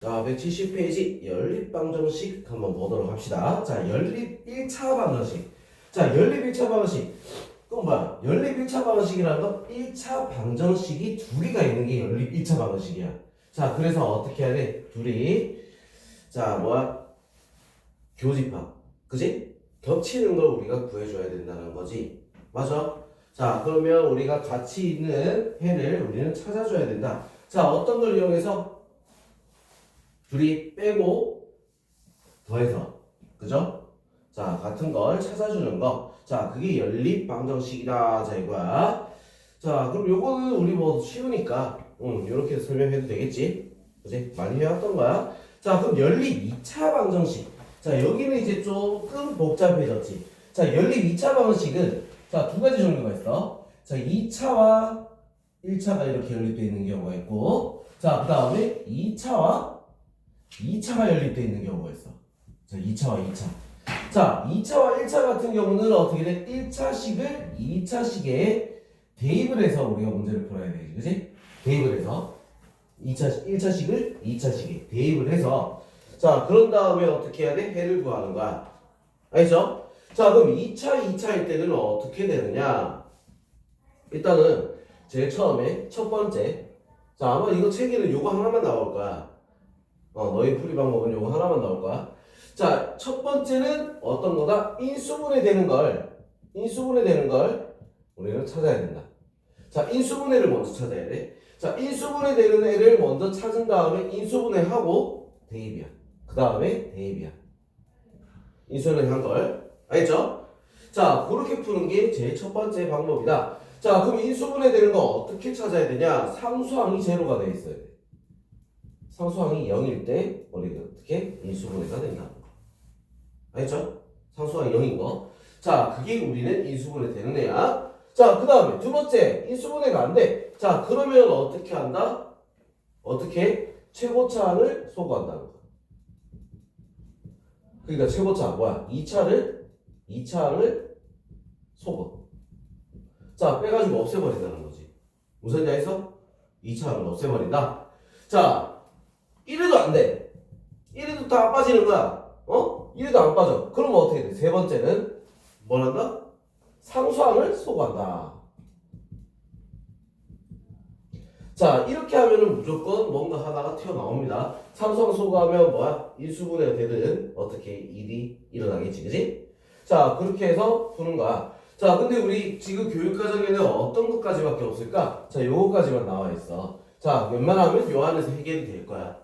자, 170페이지 연립방정식 한번 보도록 합시다. 자, 연립 1차 방정식. 자, 연립 1차 방정식. 그럼 뭐야? 연립 1차 방정식이라는 건 1차 방정식이 두 개가 있는 게 연립 1차 방정식이야. 자, 그래서 어떻게 해야 돼? 둘이 자, 뭐야? 교집합. 그지? 겹치는 걸 우리가 구해줘야 된다는 거지. 맞아? 자, 그러면 우리가 같이 있는 해를 우리는 찾아줘야 된다. 자, 어떤 걸 이용해서? 둘이 빼고 더해서. 그죠? 자, 같은 걸 찾아주는 거. 자, 그게 연립 방정식이다. 자, 이거야. 자, 그럼 요거는 우리 뭐 쉬우니까 요렇게 설명해도 되겠지? 그지? 많이 해왔던 거야. 자, 그럼 연립 2차 방정식. 자, 여기는 이제 조금 복잡해졌지. 자, 연립 2차 방정식은 자, 두 가지 종류가 있어. 자, 2차와 1차가 이렇게 연립되어 있는 경우가 있고, 자, 그 다음에 2차가 연립되어 있는 경우가 있어. 자, 2차와 2차. 자, 2차와 1차 같은 경우는 어떻게 돼? 1차식을 2차식에 대입을 해서 우리가 문제를 풀어야 되지. 그지? 대입을 해서 1차식을 2차식에 대입을 해서 자, 그런 다음에 어떻게 해야 돼? 해를 구하는 거야. 알죠? 자, 그럼 2차일 때는 어떻게 되느냐? 일단은 제일 처음에 첫 번째. 자, 아마 이거 책에는 요거 하나만 나올 거야. 너희 풀이 방법은 요거 하나만 나올 거야. 자, 첫 번째는 어떤 거다? 인수분해 되는 걸 우리는 찾아야 된다. 자, 인수분해를 먼저 찾아야 돼. 자, 인수분해 되는 애를 먼저 찾은 다음에 인수분해하고 대입이야. 그 다음에 대입이야. 인수분해 한 걸. 알겠죠? 자, 그렇게 푸는 게 제일 첫 번째 방법이다. 자, 그럼 인수분해 되는 거 어떻게 찾아야 되냐? 상수항이 제로가 돼 있어야 돼. 상수항이 0일 때 우리가 어떻게 인수분해가 된다. 알겠죠? 상수항이 0인 거. 자, 그게 우리는 인수분해 되는 애야. 자, 그 다음에 두 번째 인수분해가 안 돼. 자, 그러면 어떻게 한다? 어떻게? 최고차항을 소거한다는 거. 그러니까 최고차항 뭐야? 2차항을 소거. 자, 빼가지고 없애버린다는 거지. 무슨 얘기해서? 2차항을 없애버린다. 자, 이래도 안 돼. 이래도 다 안 빠지는 거야. 이래도 안 빠져. 그러면 어떻게 돼? 세 번째는 뭘 한다? 상수항을 소거한다. 자, 이렇게 하면은 무조건 뭔가 하나가 튀어나옵니다. 상수항 소거하면 뭐야? 인수분해가 되든 어떻게 일이 일어나겠지, 그지? 자, 그렇게 해서 푸는 거야. 자, 근데 우리 지금 교육과정에는 어떤 것까지밖에 없을까? 자, 요거까지만 나와 있어. 자, 웬만하면 요 안에서 해결이 될 거야.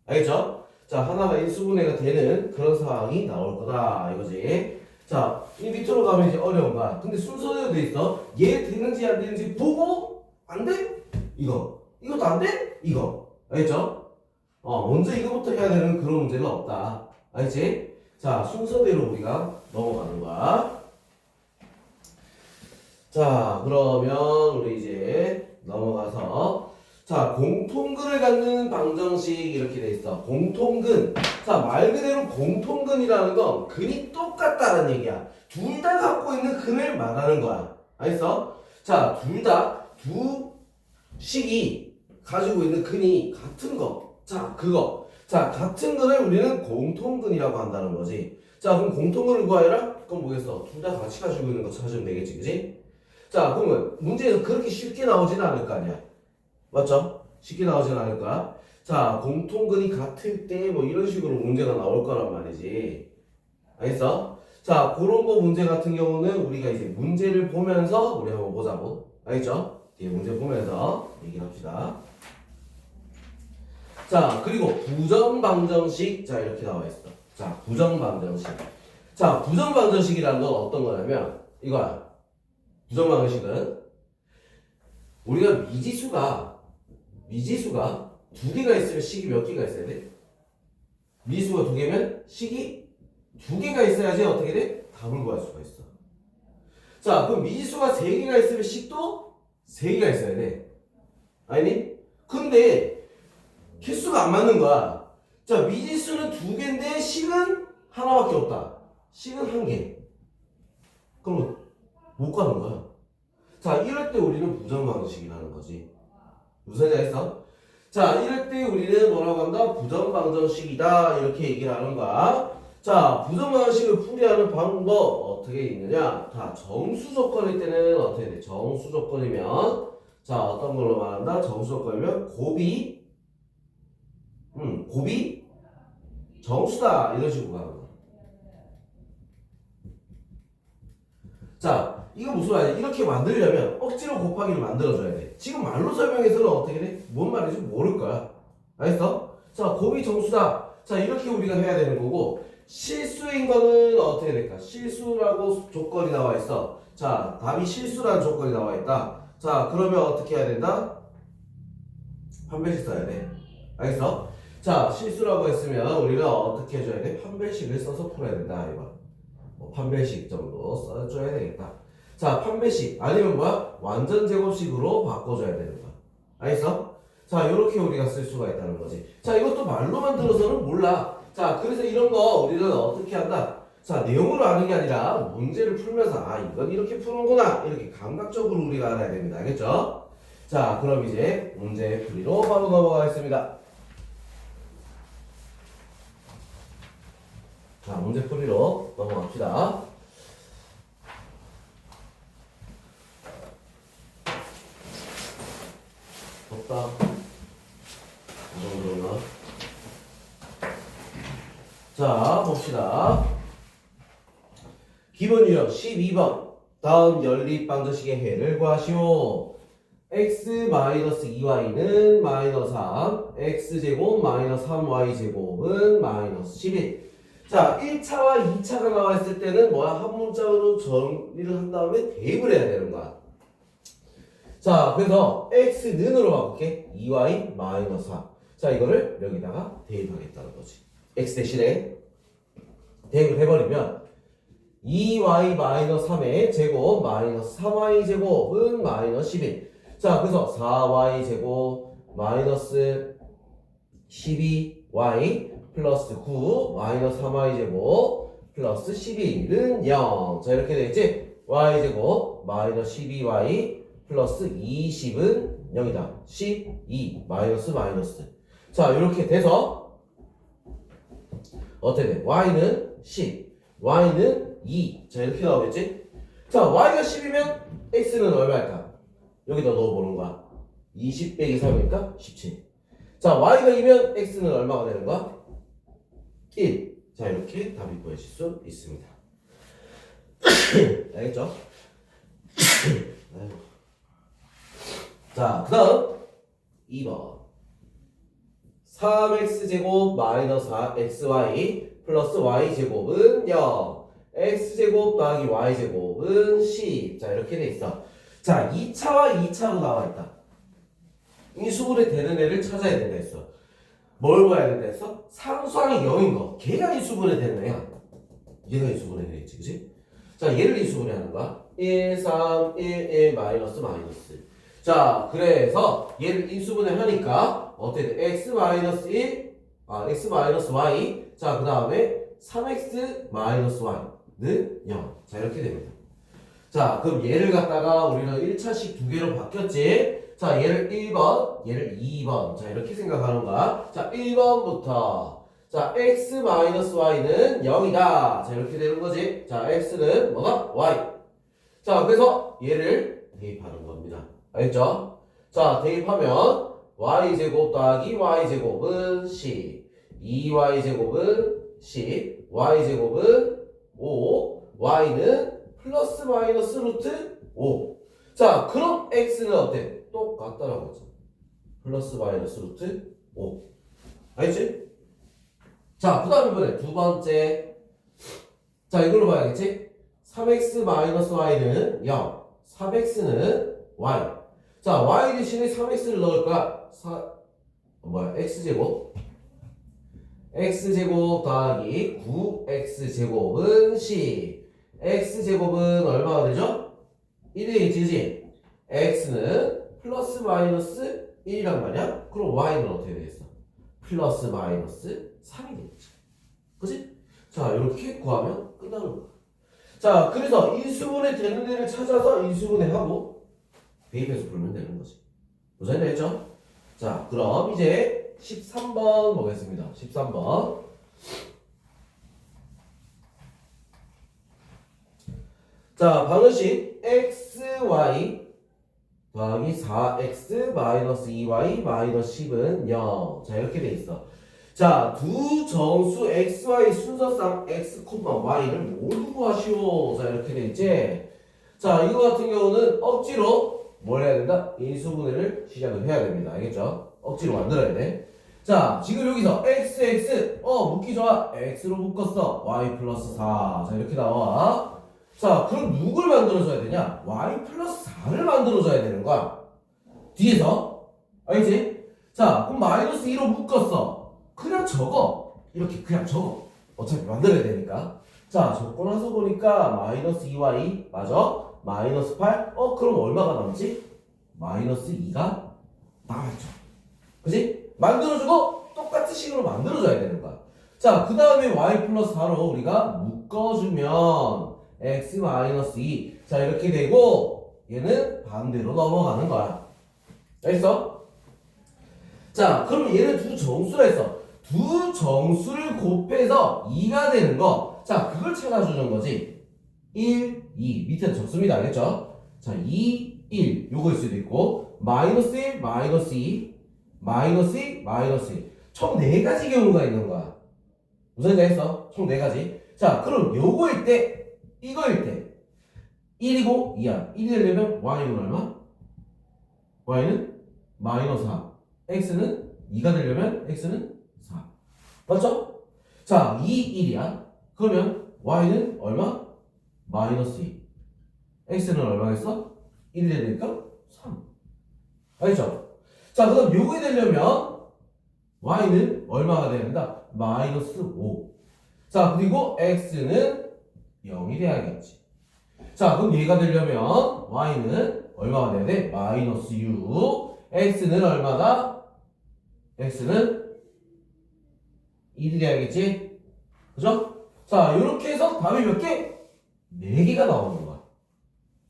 알겠죠? 자, 하나가 인수분해가 되는 그런 상황이 나올 거다 이거지. 자, 이 밑으로 가면 이제 어려운 거야. 근데 순서대로 돼 있어. 얘 되는지 안 되는지 보고 안 돼? 이것도 안 돼? 이거. 알겠죠? 먼저 이거부터 해야 되는 그런 문제가 없다. 알겠지? 자, 순서대로 우리가 넘어가는 거야. 자, 그러면 우리 이제 넘어가서 자, 공통근을 갖는 방정식 이렇게 돼 있어. 공통근. 자, 말 그대로 공통근이라는 건 근이 똑같다는 얘기야. 둘 다 갖고 있는 근을 말하는 거야. 알겠어? 자, 두 식이 가지고 있는 근이 같은 거. 자, 그거. 자, 같은 근을 우리는 공통근이라고 한다는 거지. 자, 그럼 공통근을 구하여라? 그럼 뭐겠어? 둘 다 같이 가지고 있는 거 찾으면 되겠지, 그지? 자, 그러면 문제에서 그렇게 쉽게 나오지는 않을 거 아니야. 맞죠? 쉽게 나오진 않을 거야. 자, 공통근이 같을 때 뭐 이런 식으로 문제가 나올 거란 말이지. 알겠어? 자, 그런 거 문제 같은 경우는 우리가 이제 문제를 보면서 우리 한번 보자고. 알겠죠? 뒤에 문제 보면서 얘기를 합시다. 자, 그리고 부정방정식. 자, 이렇게 나와 있어. 자, 부정방정식. 자, 부정방정식이라는 건 어떤 거냐면 이거야. 부정방정식은 우리가 미지수가 두 개가 있으면 식이 몇 개가 있어야 돼? 미지수가 두 개면 식이 두 개가 있어야지 어떻게 돼? 답을 구할 수가 있어. 자, 그럼 미지수가 세 개가 있으면 식도 세 개가 있어야 돼. 아니니? 근데 개수가 안 맞는 거야. 자, 미지수는 두 개인데 식은 하나밖에 없다. 식은 한 개. 그럼 못 가는 거야. 자, 이럴 때 우리는 부정방정식이라는 거지. 무슨 얘기 했어? 자, 이럴 때 우리는 뭐라고 한다? 부정방정식이다. 이렇게 얘기를 하는 거야. 자, 부정방정식을 풀이하는 방법 어떻게 있느냐? 자, 정수 조건일 때는 어떻게 돼? 정수 조건이면 자, 어떤 걸로 말한다? 정수 조건이면 곱이 정수다. 이런 식으로 가는 거야. 자, 이거 무슨 말이야? 이렇게 만들려면 억지로 곱하기를 만들어줘야 돼. 지금 말로 설명해서는 어떻게 돼? 뭔 말인지 모를 거야. 알겠어? 자, 곱이 정수다. 자, 이렇게 우리가 해야 되는 거고, 실수인 거는 어떻게 될까? 실수라고 조건이 나와 있어. 자, 답이 실수라는 조건이 나와 있다. 자, 그러면 어떻게 해야 된다? 판별식 써야 돼. 알겠어? 자, 실수라고 했으면 우리가 어떻게 해줘야 돼? 판별식을 써서 풀어야 된다. 이거. 판별식 정도 써줘야 되겠다. 자, 판별식 아니면 뭐야? 완전 제곱식으로 바꿔줘야 되는 거야. 알겠어? 자, 이렇게 우리가 쓸 수가 있다는 거지. 자, 이것도 말로만 들어서는 몰라. 자, 그래서 이런 거 우리는 어떻게 한다? 자, 내용으로 아는 게 아니라 문제를 풀면서 아, 이건 이렇게 푸는구나. 이렇게 감각적으로 우리가 알아야 됩니다. 알겠죠? 자, 그럼 이제 문제 풀이로 바로 넘어가겠습니다. 자, 문제 풀이로 넘어갑시다. 덥다. 이 정도나. 자, 봅시다. 기본 유형 12번. 다음 연립방정식의 해를 구하시오. x-2y는 마이너스 3, x제곱 마이너스 3y제곱은 마이너스 11. 자, 1차와 2차가 나와 있을 때는 뭐야? 한 문장으로 정리를 한 다음에 대입을 해야 되는 거야. 자, 그래서 x는으로 바꿀게. 2y 마이너스 4. 자, 이거를 여기다가 대입하겠다는 거지. x 대신에 대입을 해버리면 2y 마이너스 3의 제곱 마이너스 3y 제곱은 마이너스 11. 자, 그래서 4y 제곱 마이너스 12y 플러스 9 마이너스 3y 제곱 플러스 11은 0. 자, 이렇게 되겠지? y 제곱 마이너스 12y 플러스 20은 0이다. 12 마이너스 마이너스. 자, 이렇게 돼서 어떻게 돼? y는 10, y는 2. 자, 이렇게 나오겠지? 자, y가 10이면 x는 얼마일까? 여기다 넣어보는 거야. 20 빼기 3이니까 17. 자, y가 2면 x는 얼마가 되는 거야? 1. 자, 이렇게 답이 구해질 수 있습니다. 알겠죠? 자, 그 다음 2번 3x제곱 마이너스 4xy 플러스 y제곱은 0. x제곱 더하기 y제곱은 10. 자, 이렇게 돼 있어. 자, 2차와 2차로 나와 있다. 인수분해 되는 애를 찾아야 된다 했어. 뭘 봐야 된다 했어? 상수항이 0인 거. 걔가 인수분해 되는 애야. 얘가 인수분해 되겠지, 그치? 자, 얘를 인수분해 하는 거야. 1, 3, 1, 1, 마이너스, 마이너스. 자, 그래서 얘를 인수분해 하니까 어떻게 돼? x 마이너스 1, x 마이너스 y. 자, 그 다음에 3x 마이너스 y는 0. 자, 이렇게 됩니다. 자, 그럼 얘를 갖다가 우리는 1차식 두 개로 바뀌었지? 자, 얘를 1번, 얘를 2번. 자, 이렇게 생각하는 거야. 자, 1번부터. 자, x 마이너스 y는 0이다. 자, 이렇게 되는 거지. 자, x는 뭐다? y. 자, 그래서 얘를 대입하는 겁니다. 알겠죠? 자, 대입하면 y제곱 더하기 y제곱은 10. 2y제곱은 10. y제곱은 5. y는 플러스 마이너스 루트 5. 자, 그럼 x는 어때? 똑같다라고 했죠. 플러스 마이너스 루트 5. 알겠지? 자, 그 다음 이번에 두 번째. 자, 이걸로 봐야겠지? 3x 마이너스 y는 0. 3x는 y. 자, y 대신에 3x를 넣을 거야. x제곱. x제곱 더하기 9x제곱은 10. x제곱은 얼마가 되죠? 1이 되겠지, 그치? x는 플러스 마이너스 1이란 말이야? 그럼 y는 어떻게 되겠어? 플러스 마이너스 3이 되겠지. 그치? 자, 이렇게 구하면 끝나는 거야. 자, 그래서 인수분해 되는 데를 찾아서 인수분해하고 대입해서 풀면 되는 거지. 무슨 얘기 했죠? 자, 그럼 이제 13번 보겠습니다. 13번. 자, 방정식 xy 더하기 4x 마이너스 2y 마이너스 10은 0. 자, 이렇게 돼 있어. 자, 두 정수 xy 순서상 x, y를 모두 구하시오. 자, 이렇게 돼 있지. 자, 이거 같은 경우는 억지로 뭘 해야 된다? 인수분해를 시작을 해야 됩니다. 알겠죠? 억지로 만들어야 돼. 자, 지금 여기서 x 묶기 좋아. x로 묶었어. y 플러스 4. 자, 이렇게 나와. 자, 그럼 누굴 만들어줘야 되냐? y 플러스 4를 만들어줘야 되는 거야. 뒤에서. 알겠지? 자, 그럼 마이너스 2로 묶었어. 그냥 적어. 이렇게 그냥 적어. 어차피 만들어야 되니까. 자, 적고 나서 보니까 마이너스 2y 맞아? 마이너스 8? 그럼 얼마가 남지? 마이너스 2가 남았죠. 그지? 만들어주고 똑같은 식으로 만들어줘야 되는 거야. 자, 그 다음에 y 플러스 4로 우리가 묶어주면 x 마이너스 2. 자, 이렇게 되고 얘는 반대로 넘어가는 거야. 알겠어? 자, 그럼 얘는 두 정수라 했어. 두 정수를 곱해서 2가 되는 거. 자, 그걸 찾아주는 거지. 1, 2. 밑에는 적습니다. 알겠죠? 자, 2, 1. 요거일 수도 있고 마이너스 1, 마이너스 2, 마이너스 2, 마이너스 2. 총 4가지 경우가 있는 거야. 무슨 얘기 했어? 총 4가지. 자, 그럼 요거일 때 이거일 때 1이고 2야. 1이 되려면 y는 얼마? y는 마이너스 4. x는 2가 되려면 x는 4. 맞죠? 자, 2, 1이야. 그러면 y는 얼마? 마이너스 2. x는 얼마겠어? 1이 되니까 3. 알겠죠? 자, 그럼 요게 되려면 y는 얼마가 돼야 된다? 마이너스 5. 자, 그리고 x는 0이 돼야겠지. 자, 그럼 얘가 되려면 y는 얼마가 돼야 돼? 마이너스 6. x는 얼마다? x는 1이 돼야겠지? 그죠? 자, 요렇게 해서 답이 몇 개? 4개가 나오는 거야.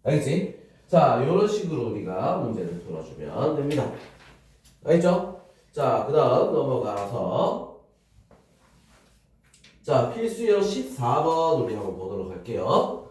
알겠지? 자, 요런 식으로 우리가 문제를 풀어주면 됩니다. 알겠죠? 자, 그 다음 넘어가서 자, 필수형 14번 우리 한번 보도록 할게요.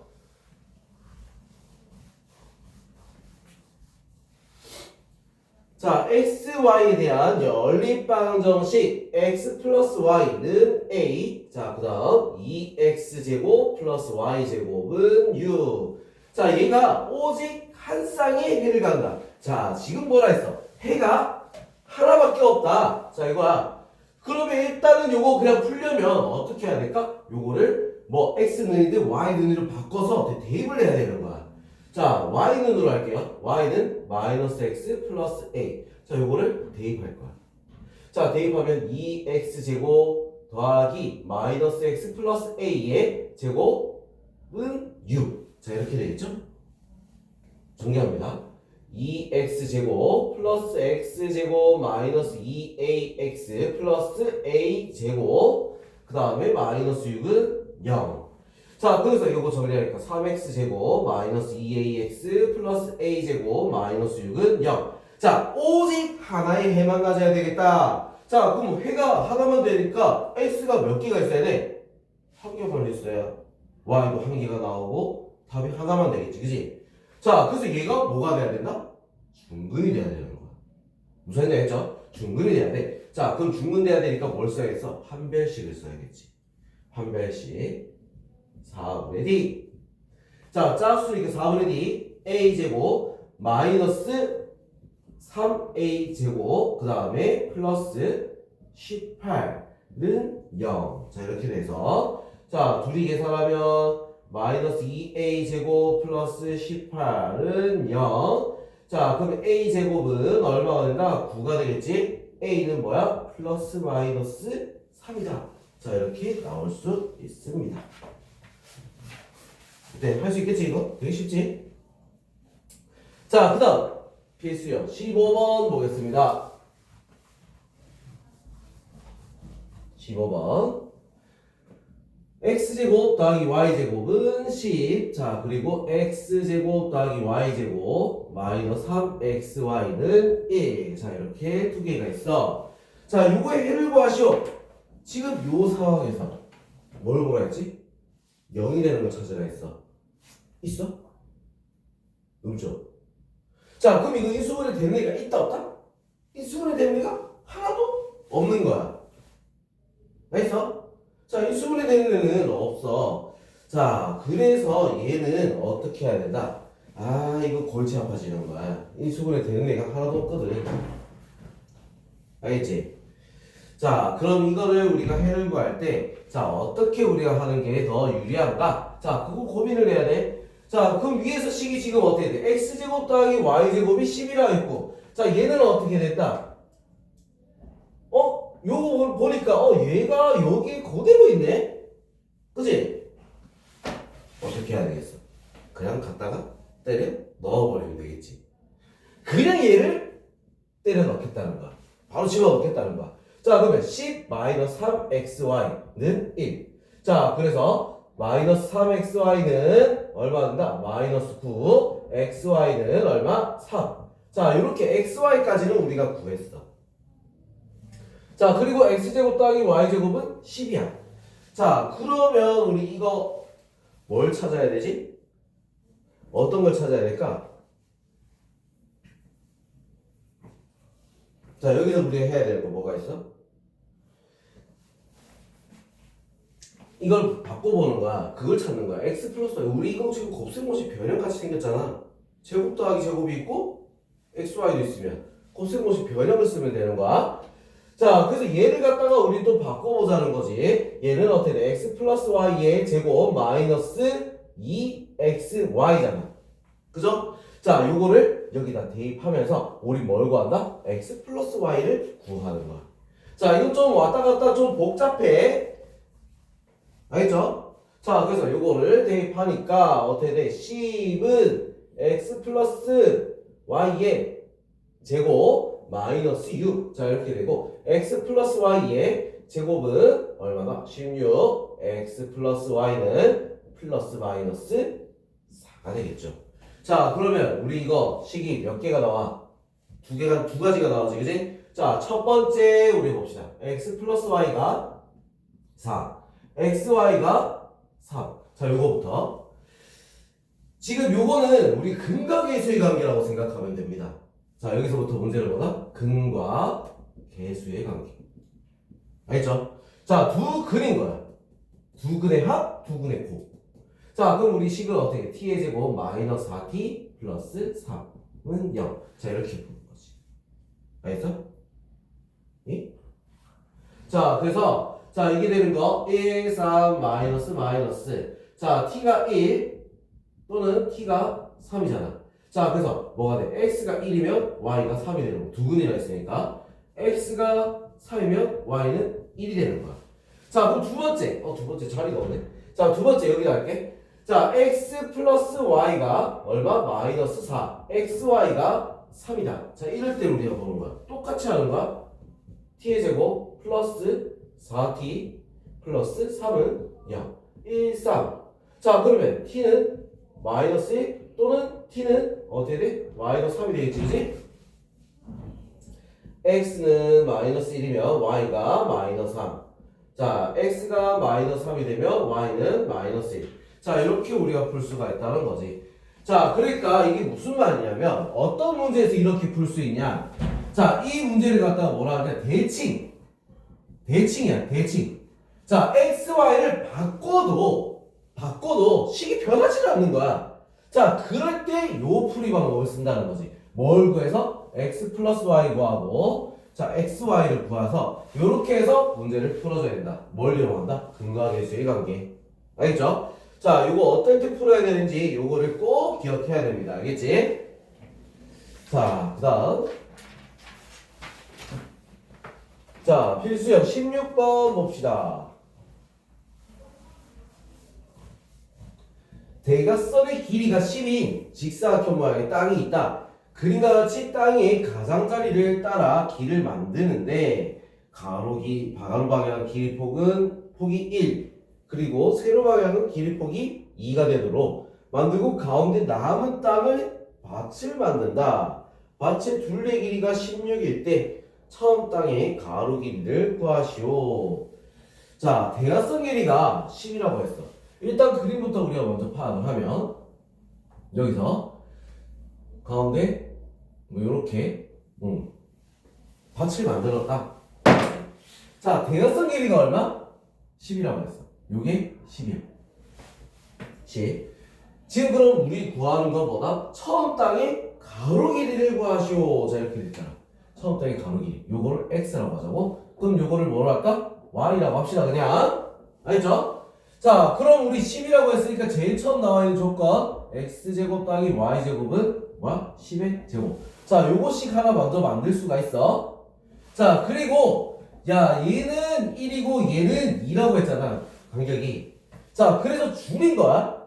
자, xy에 대한 연립방정식 x 플러스 y는 a. 자, 그 다음 2x제곱 플러스 y제곱은 u. 자, 얘가 오직 한 쌍의 해를 간다. 자, 지금 뭐라 했어? 해가 하나밖에 없다. 자, 이거야. 그러면 일단은 요거 그냥 풀려면 어떻게 해야 될까? 요거를 뭐 x는이든 y는으로 바꿔서 대입을 해야 되는 거야. 자, y는으로 할게요. y는 마이너스 x 플러스 a. 자, 요거를 대입할 거야. 자, 대입하면 2x제곱 더하기 마이너스 x 플러스 a의 제곱은 u. 자, 이렇게 되겠죠? 정리합니다. 2x제곱 플러스 x제곱 마이너스 2ax 플러스 a제곱 그 다음에 마이너스 6은 0. 자, 그래서 이거 정리하니까 3x제곱 마이너스 2ax 플러스 a제곱 마이너스 6은 0. 자, 오직 하나의 해만 가져야 되겠다. 자, 그럼 해가 하나만 되니까 x가 몇 개가 있어야 돼? 한 개만 있어야 y도 한 개가 나오고 답이 하나만 되겠지, 그지? 자, 그래서 얘가 뭐가 돼야 된다? 중근이 돼야 되는 거야. 무슨 얘기 했죠? 중근이 돼야 돼. 자, 그럼 중근 돼야 되니까 뭘 써야겠어? 한 별씩을 써야겠지. 한 별씩 4분의 d. 자, 짝수니까 4분의 d a제곱 마이너스 3a제곱 그 다음에 플러스 18는 0. 자, 이렇게 돼서 자, 둘이 계산하면 마이너스 2a제곱 플러스 18은 0. 자, 그럼 a제곱은 얼마가 된다? 9가 되겠지? a는 뭐야? 플러스 마이너스 3이다. 자, 이렇게 나올 수 있습니다. 네, 할 수 있겠지 이거? 되게 쉽지? 자, 그 다음 필수형 15번 보겠습니다. 15번 x제곱 더하기 y제곱은 10. 자, 그리고 x제곱 더하기 y제곱 마이너스 3xy는 1. 자, 이렇게 두 개가 있어. 자, 요거의 해를 구하시오. 지금 요 상황에서 뭘 보라 했지? 0이 되는 걸 찾으라 했어. 있어? 없죠? 자, 그럼 이거 인수분해 되는 애가 있다 없다? 인수분해 되는 애가 하나도 없는 거야. 알겠어? 자, 인수분해 되는 애는 없어. 자, 그래서 얘는 어떻게 해야 된다? 아, 이거 골치 아파지는 거야. 인수분해 되는 애가 하나도 없거든. 알겠지? 자, 그럼 이거를 우리가 해를 구할 때, 자, 어떻게 우리가 하는 게 더 유리한가? 자, 그거 고민을 해야 돼. 자, 그럼 위에서 식이 지금 어떻게 돼? x제곱 더하기 y제곱이 10이라고 했고, 자, 얘는 어떻게 됐다? 요거 보니까, 얘가 여기 그대로 있네? 그치? 어떻게 해야 되겠어? 그냥 갖다가 때려 넣어버리면 되겠지. 그냥 얘를 때려 넣겠다는 거야. 바로 집어넣겠다는 거야. 자, 그러면 10-3xy는 1. 자, 그래서 마이너스 3xy는 얼마 된다? 마이너스 9. xy는 얼마? 3. 자, 이렇게 xy까지는 우리가 구했어. 자, 그리고 x제곱 더하기 y제곱은 10이야. 자, 그러면 우리 이거 뭘 찾아야 되지? 어떤 걸 찾아야 될까? 자, 여기서 우리가 해야 되는 거 뭐가 있어? 이걸 바꿔보는 거야. 그걸 찾는 거야. x 플러스 y. 우리 이거 지금 곱셈공식 변형같이 생겼잖아. 제곱 더하기 제곱이 있고 xy도 있으면 곱셈공식 변형을 쓰면 되는 거야. 자, 그래서 얘를 갖다가 우리 또 바꿔보자는 거지. 얘는 어떻게 돼? x 플러스 y의 제곱 마이너스 2xy잖아. 그죠? 자, 요거를 여기다 대입하면서 우리 뭘 구한다? x 플러스 y를 구하는 거야. 자, 이거 좀 왔다 갔다 좀 복잡해. 알겠죠? 자, 그래서 요거를 대입하니까 어떻게 돼? 10은 x 플러스 y의 제곱 마이너스 6. 자, 이렇게 되고 x 플러스 y의 제곱은 얼마나? 16. x 플러스 y는 플러스 마이너스 4가 되겠죠. 자, 그러면 우리 이거 식이 몇 개가 나와? 두 가지가 나오지, 그지? 자, 첫 번째 우리 봅시다. x 플러스 y가 4, xy가 3. 자, 요거부터. 지금 요거는 우리 근과 계수의 관계라고 생각하면 됩니다. 자, 여기서부터 문제를 보다 근과 계수의 관계. 알겠죠? 자, 두 근인 거야. 두 근의 합, 두 근의 곱. 자, 그럼 우리 식을 어떻게? t의 제곱 마이너스 4t 플러스 3은 0. 자, 이렇게 보는 거지. 알겠어? 예? 자, 그래서 자, 이게 되는 거 1, 3, 마이너스. 자, t가 1 또는 t가 3이잖아. 자, 그래서 뭐가 돼? x가 1이면 y가 3이 되는 거. 두 근이라 했으니까 x가 3이면 y는 1이 되는 거야. 자, 그럼 두 번째 자리가 없네. 자, 두 번째 여기다 할게. 자, x 플러스 y가 얼마? 마이너스 4. xy가 3이다. 자, 이럴 때 우리가 보는 거야. 똑같이 하는 거야. t의 제곱 플러스 4t 플러스 3은 0. 1, 3. 자, 그러면 t는 마이너스 1 또는 t는 어떻게 돼? 마이너스 3이 되겠지, 그지? x는 마이너스 1이면 y가 마이너스 3. 자, x가 마이너스 3이 되면 y는 마이너스 1. 자, 이렇게 우리가 풀 수가 있다는 거지. 자, 그러니까 이게 무슨 말이냐면 어떤 문제에서 이렇게 풀 수 있냐? 자, 이 문제를 갖다가 뭐라 하냐? 대칭이야, 대칭. 자, xy를 바꿔도 식이 변하지 않는 거야. 자, 그럴 때 요 풀이 방법을 쓴다는 거지. 뭘 구해서? x 플러스 y 구하고, 자, xy를 구해서 요렇게 해서 문제를 풀어줘야 된다. 뭘 이용한다? 근과 계수의 관계. 알겠죠? 자, 요거 어떻게 풀어야 되는지 요거를 꼭 기억해야 됩니다. 알겠지? 자, 그 다음. 자, 필수형 16번 봅시다. 대각선의 길이가 10인 직사각형 모양의 땅이 있다. 그림과 같이 땅의 가장자리를 따라 길을 만드는데 가로 방향 길이 폭은 폭이 1. 그리고 세로 방향은 길이폭이 2가 되도록 만들고 가운데 남은 땅을 밭을 만든다. 밭의 둘레 길이가 16일 때 처음 땅의 가로 길이를 구하시오. 자, 대각선 길이가 10이라고 했어. 일단 그림부터 우리가 먼저 파악을 하면 여기서 가운데 뭐 이렇게 밭을 만들었다. 자, 대각선 길이가 얼마? 10이라고 했어. 요게 10이야. 10. 지금 그럼 우리 구하는 건 뭐다? 처음 땅의 가로 길이를 구하시오. 자, 이렇게 됐잖아. 처음 땅의 가로 길이. 요거를 x라고 하자고. 그럼 요거를 뭐로 할까? y라고 합시다. 그냥. 알죠? 자, 그럼 우리 10이라고 했으니까 제일 처음 나와 있는 조건 x제곱 더하기 y제곱은 뭐야? 10의 제곱. 자, 요거씩 하나 먼저 만들 수가 있어. 자, 그리고 야, 얘는 1이고 얘는 2라고 했잖아. 간격이. 자, 그래서 줄인 거야.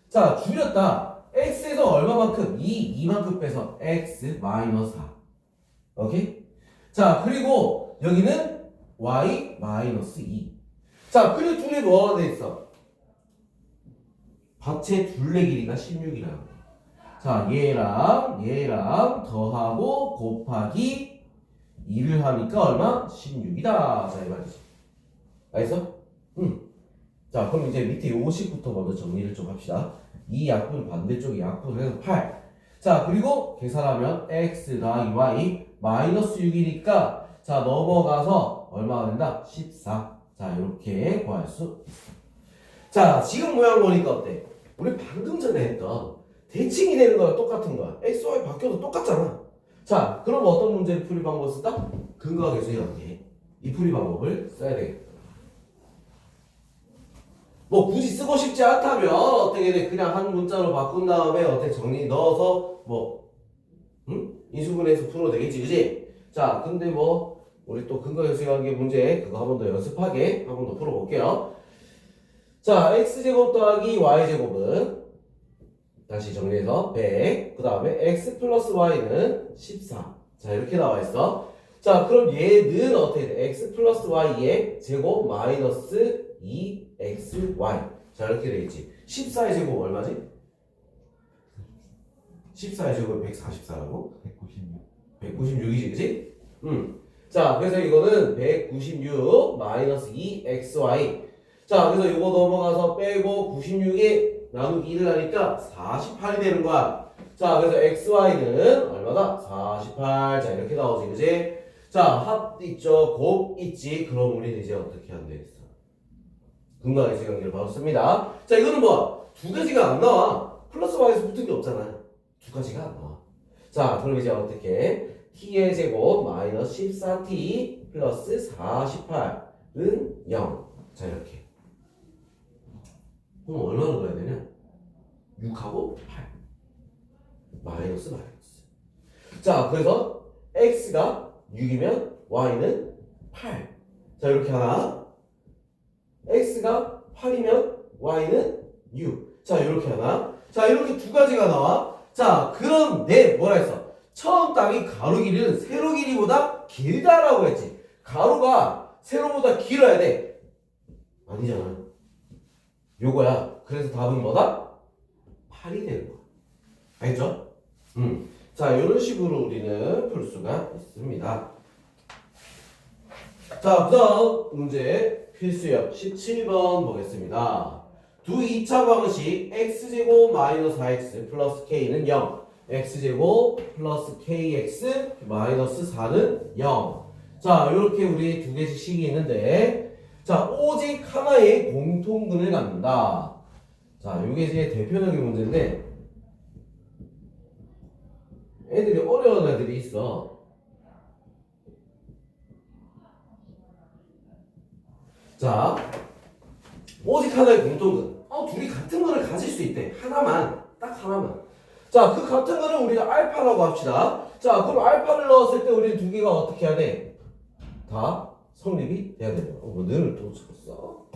자, 줄였다. x에서 얼마만큼? 2만큼 빼서 x 마이너스 4. 오케이? 자, 그리고 여기는 y 마이너스 2. 자, 그리고 둘이 뭐가 돼 있어? 밭의 둘레 길이가 16이라고. 자, 얘랑 더하고 곱하기 2를 하니까 얼마? 16이다. 자, 이 말이지. 알겠어? 자, 그럼 이제 밑에 요식부터 먼저 정리를 좀 합시다. 이 약분 반대쪽에 약분을 해서 8. 자, 그리고 계산하면 x 더하기 y 마이너스 6이니까 자, 넘어가서 얼마가 된다? 14. 자, 이렇게 구할 수 있어. 자, 지금 모양 보니까 어때? 우리 방금 전에 했던 대칭이 되는 거랑 똑같은 거야. x, y 바뀌어도 똑같잖아. 자, 그럼 어떤 문제를 풀이 방법을 쓴다? 근거와 계수의 관계. 이 풀이 방법을 써야 되겠다. 뭐 굳이 쓰고 싶지 않다면 어떻게 돼? 그냥 한 문자로 바꾼 다음에 어떻게 정리 넣어서 뭐 인수분해해서 풀어도 되겠지, 그지? 자, 근데 뭐 우리 또 근거 계수의 관계 문제 그거 한 번 더 연습하게 한 번 더 풀어볼게요. 자, x제곱 더하기 y제곱은 다시 정리해서 100, 그 다음에 x 플러스 y는 14. 자, 이렇게 나와 있어. 자, 그럼 얘는 어떻게 돼? x 플러스 y의 제곱 마이너스 2xy. 자, 이렇게 되겠지. 14의 제곱 얼마지? 14의 제곱 144라고? 196이지, 그지? 자, 그래서 이거는 196 마이너스 2xy. 자, 그래서 이거 넘어가서 빼고 96에 나누기 1을 하니까 48이 되는 거야. 자, 그래서 xy는 얼마다? 48. 자, 이렇게 나오지, 그지? 자, 합 있죠, 곱 있지. 그럼 우리는 이제 어떻게 하면 되겠어? 근거와 계수의 관계를 바로 씁니다. 자, 이거는 뭐? 두 가지가 안 나와. 플러스 y에서 붙은 게 없잖아. 두 가지가 안 나와. 자, 그럼 이제 어떻게? t의 제곱 마이너스 14t 플러스 48은 0. 자, 이렇게. 그럼 얼마나 넣어야 되냐? 6하고 8. 마이너스. 자, 그래서 x가 6이면 y는 8. 자, 이렇게 하나. x가 8이면 y는 6. 자, 이렇게 하나. 자, 이렇게 두 가지가 나와. 자, 그럼 뭐라 했어? 처음 땅이 가로 길이는 세로 길이보다 길다라고 했지. 가로가 세로보다 길어야 돼. 아니잖아. 요거야. 그래서 답은 뭐다? 8이 되는 거야. 알겠죠? 자, 이런 식으로 우리는 풀 수가 있습니다. 자, 그 다음 문제 필수역 17번 보겠습니다. 두 2차 방식 x제곱 마이너스 4x 플러스 k는 0. x제곱 플러스 kx 마이너스 4는 0. 자, 이렇게 우리 두 개씩 식이 있는데, 자, 오직 하나의 공통근을 갖는다. 자, 이게 이제 대표적인 문제인데, 애들이 어려운 애들이 있어. 자, 오직 하나의 공통근. 둘이 같은 거를 가질 수 있대. 하나만, 딱 하나만. 자, 그 같은 거를 우리가 알파라고 합시다. 자, 그럼 알파를 넣었을 때 우리 두 개가 어떻게 해야 돼? 다 성립이 돼야 돼요. 뭐 늘을 또 쳤어.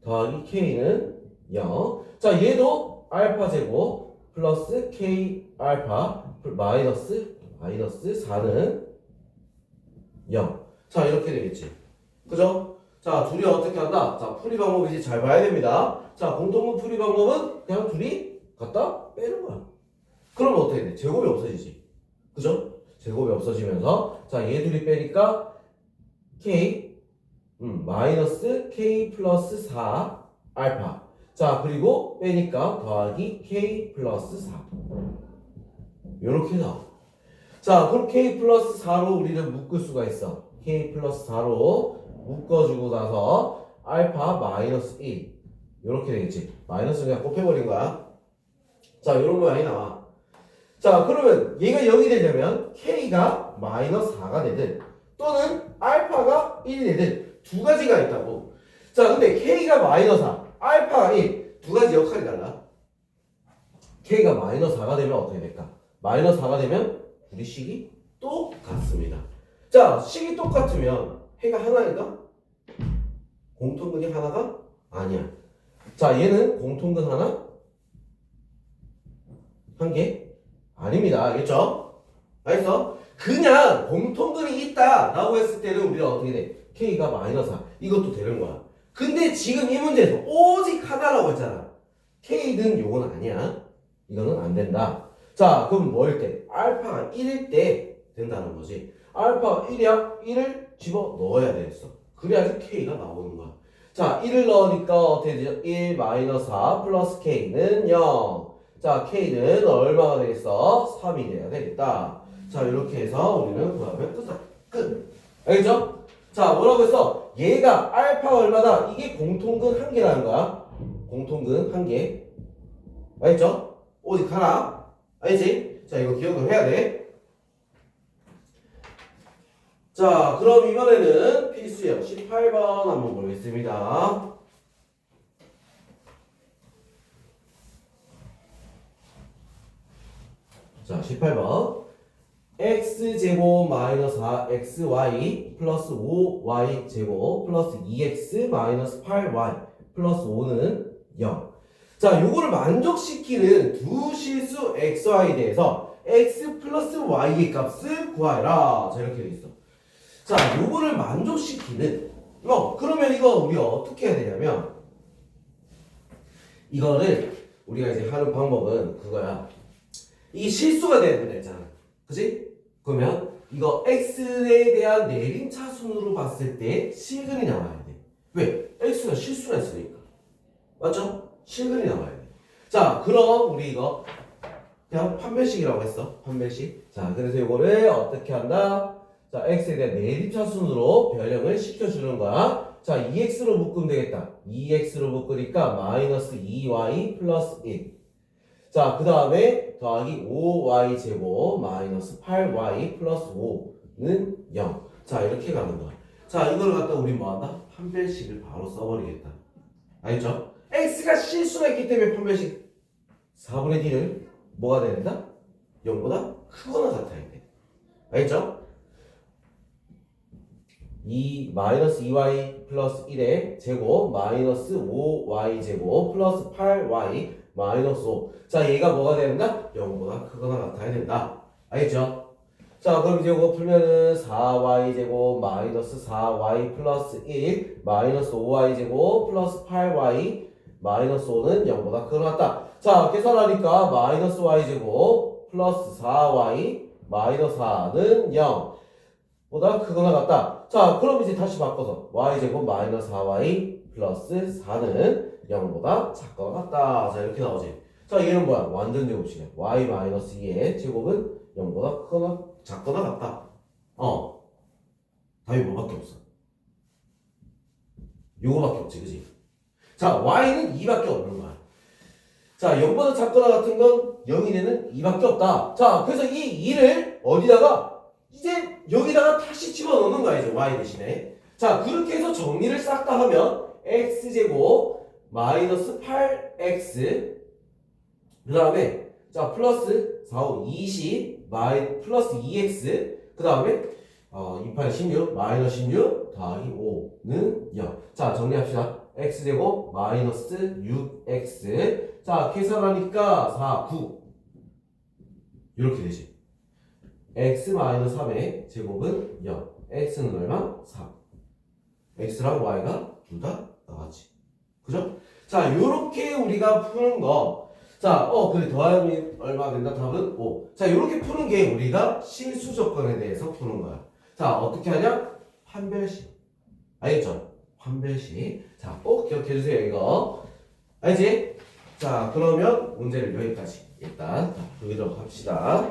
더하기 k는 0. 자, 얘도 알파 제곱 플러스 k 알파 마이너스 4는 0. 자, 이렇게 되겠지. 그죠? 자, 둘이 어떻게 한다? 자, 풀이 방법이지 잘 봐야 됩니다. 자, 공통분 풀이 방법은 그냥 둘이 갖다 빼는 거야. 그러면 어떻게 돼? 제곱이 없어지지. 그죠? 제곱이 없어지면서 자, 얘 둘이 빼니까 k 마이너스 k 플러스 4 알파. 자, 그리고 빼니까 더하기 k 플러스 4. 요렇게 나와. 자, 그럼 k 플러스 4로 우리는 묶을 수가 있어. k 플러스 4로 묶어주고 나서 알파 마이너스 1 요렇게 되겠지. 마이너스 그냥 곱해버린 거야. 자, 요런 모양이 나와. 자, 그러면 얘가 0이 되려면 k가 마이너스 4가 되든 또는 알파가 1이 되든 두 가지가 있다고. 자, 근데 k가 마이너스 4, 알파가 1, 두 가지 역할이 달라. k가 마이너스 4가 되면 어떻게 될까? 마이너스 4가 되면 우리 식이 똑같습니다. 자, 식이 똑같으면 해가 하나인가? 공통근이 하나가? 아니야. 자, 얘는 공통근 하나? 한 개? 아닙니다. 알겠죠? 알겠어? 그냥 공통근이 있다 라고 했을 때는 우리가 어떻게 돼? k가 마이너스 4 이것도 되는 거야. 근데 지금 이 문제에서 오직 하나라고 했잖아. k는 요건 아니야. 이거는 안 된다. 자, 그럼 뭐일 때? 알파가 1일 때 된다는 거지. 알파가 1이야? 1을 집어 넣어야 되겠어. 그래야지 k가 나오는 거야. 자, 1을 넣으니까 어떻게 되죠? 1 마이너스 4 플러스 k는 0. 자, k는 얼마가 되겠어? 3이 돼야 되겠다. 자, 이렇게 해서 우리는 그 다음에 끝. 알겠죠? 자, 뭐라고 했어? 얘가 알파 얼마다? 이게 공통근 한 개라는 거야. 공통근 한 개. 알겠죠? 오직 하나. 알지? 자, 이거 기억을 해야 돼. 자, 그럼 이번에는 필수형 18번 한번 보겠습니다. 자, 18번. x제곱 마이너스 4xy 플러스 5y제곱 플러스 2x 마이너스 8y 플러스 5는 0. 자, 요거를 만족시키는 두 실수 xy에 대해서 x 플러스 y의 값을 구하라. 자, 이렇게 돼 있어. 자, 요거를 만족시키는 그러면 이거 우리가 어떻게 해야 되냐면 이거를 우리가 이제 하는 방법은 그거야. 이게 실수가 돼야 된다 했잖아. 그치? 그러면 이거 x에 대한 내림차순으로 봤을 때 실근이 나와야 돼. 왜? x가 실수를 했으니까. 맞죠? 실근이 나와야 돼. 자, 그럼 우리 이거 그냥 판별식이라고 했어. 판별식. 자, 그래서 이거를 어떻게 한다? 자, x에 대한 내림차순으로 변형을 시켜주는 거야. 자, 2x로 묶으면 되겠다. 2x로 묶으니까 마이너스 2y 플러스 1. 자, 그 다음에 더하기 5y 제곱 마이너스 8y 플러스 5는 0. 자, 이렇게 가는 거야. 자, 이걸 갖다 우리 뭐한다? 판별식을 바로 써버리겠다. 알겠죠? x가 실수가 있기 때문에 판별식 4분의 d를 뭐가 돼야 된다? 0보다 크거나 같아야 돼. 알겠죠? 마이너스 2y 플러스 1의 제곱 마이너스 5y 제곱 플러스 8y 마이너스 5. 자, 얘가 뭐가 된다? 0보다 크거나 같아야 된다. 알겠죠? 자, 그럼 이제 이거 풀면은 4y 제곱 마이너스 4y 플러스 1 마이너스 5y 제곱 플러스 8y 마이너스 5는 0보다 크거나 같다. 자, 계산하니까 마이너스 y 제곱 플러스 4y 마이너스 4는 0 보다 크거나 같다. 자, 그럼 이제 다시 바꿔서 y제곱 마이너스 4y 플러스 4는 0보다 작거나 같다. 자, 이렇게 나오지. 자, 얘는 뭐야? 완전 제곱식이야. y 마이너스 2의 제곱은 0보다 크거나 작거나 같다. 답이 뭐밖에 없어? 요거밖에 없지, 그지? 자, y는 2밖에 없는 거야. 자, 0보다 작거나 같은 건 0이 되는 2밖에 없다. 자, 그래서 이 2를 어디다가 이제 여기다가 다시 집어넣는 거야, 이제 y 대신에. 자, 그렇게 해서 정리를 싹 다 하면 x제곱 마이너스 8x 그 다음에 자 플러스 4, 5, 20 플러스 2x 그 다음에 28, 16 마이너스 16 더하기 5는 0. 자, 정리합시다. x제곱 마이너스 6x 자, 계산하니까 4, 9 이렇게 되지. x 마이너스 3의 제곱은 0. x는 얼마? 3. x랑 y가 둘 다 나왔지. 그죠? 자, 요렇게 우리가 푸는 거. 자, 그래, 더하면 얼마 된다? 답은 5. 자, 요렇게 푸는 게 우리가 실수 조건에 대해서 푸는 거야. 자, 어떻게 하냐? 판별식. 알겠죠? 판별식. 자, 꼭 기억해 주세요, 이거. 알지? 자, 그러면 문제를 여기까지 일단 보도록 합시다.